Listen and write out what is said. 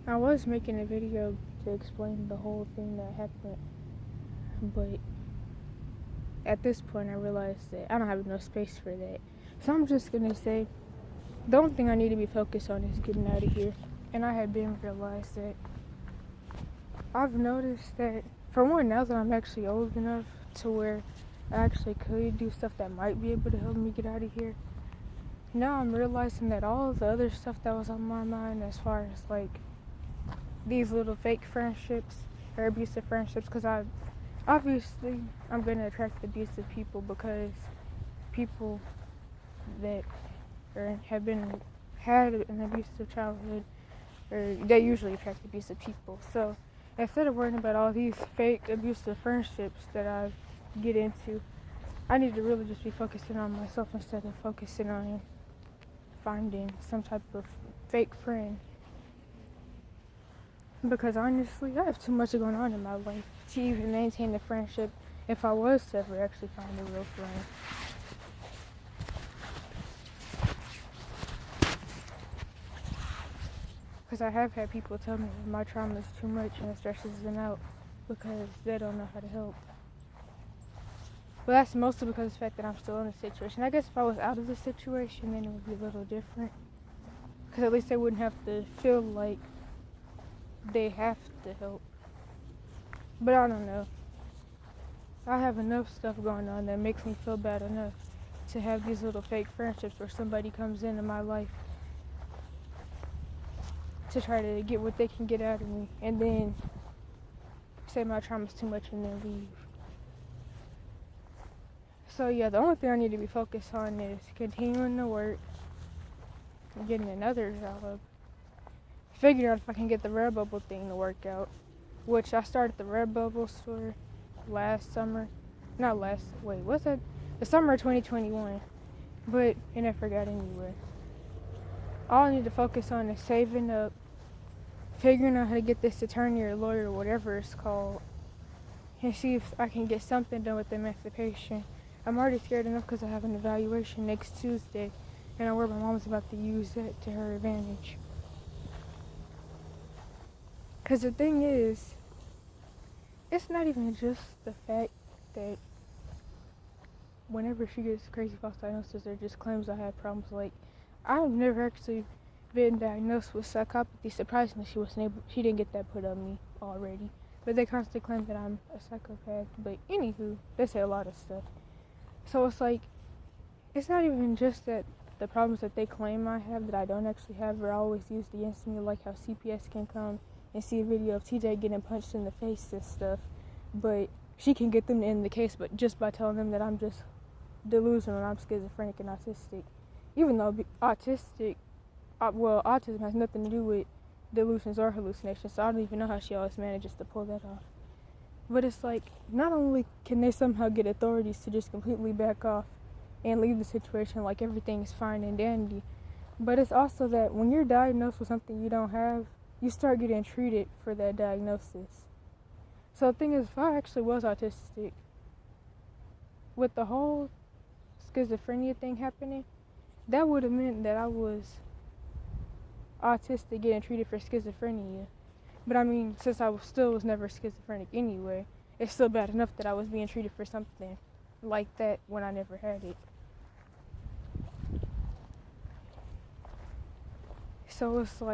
I was making a video to explain the whole thing that happened, but at this point I realized that I don't have enough space for that. So I'm just gonna say the only thing I need to be focused on is getting out of here. And I had been realized that I've noticed that, for one, now that I'm actually old enough to where I actually could do stuff that might be able to help me get out of here, now I'm realizing that all the other stuff that was on my mind, as far as like these little fake friendships or abusive friendships, because I'm going to attract abusive people, because people that had an abusive childhood, or they usually attract abusive people. So instead of worrying about all these fake abusive friendships that I get into, I need to really just be focusing on myself instead of focusing on finding some type of fake friend. Because honestly, I have too much going on in my life to even maintain a friendship if I was to ever actually find a real friend. Because I have had people tell me that my trauma is too much and it stresses them out because they don't know how to help. But that's mostly because of the fact that I'm still in the situation. I guess if I was out of the situation, then it would be a little different. Because at least they wouldn't have to feel like they have to help. But I don't know. I have enough stuff going on that makes me feel bad enough to have these little fake friendships where somebody comes into my life to try to get what they can get out of me, and then say my trauma's too much and then leave. So yeah, the only thing I need to be focused on is continuing to work, getting another job, figuring out if I can get the Redbubble thing to work out, which I started the Redbubble store last summer. The summer of 2021, but it never got anywhere. All I need to focus on is saving up, figuring out how to get this attorney or lawyer or whatever it's called, and see if I can get something done with emancipation. I'm already scared enough because I have an evaluation next Tuesday, and I worry my mom's about to use that to her advantage. Because the thing is, it's not even just the fact that whenever she gets crazy false diagnoses or just claims I have problems, like, I've never actually been diagnosed with psychopathy. Surprisingly, she didn't get that put on me already. But they constantly claim that I'm a psychopath. But anywho, they say a lot of stuff. So it's like, it's not even just that the problems that they claim I have that I don't actually have are always used against me, like how CPS can come and see a video of TJ getting punched in the face and stuff. But she can get them to end the case, but just by telling them that I'm just delusional and I'm schizophrenic and autistic. Even though autism has nothing to do with delusions or hallucinations, so I don't even know how she always manages to pull that off. But it's like, not only can they somehow get authorities to just completely back off and leave the situation like everything's fine and dandy, but it's also that when you're diagnosed with something you don't have, you start getting treated for that diagnosis. So the thing is, if I actually was autistic, with the whole schizophrenia thing happening, that would have meant that I was autistic getting treated for schizophrenia. But I mean, since I was never schizophrenic anyway, it's still bad enough that I was being treated for something like that when I never had it. So it's like,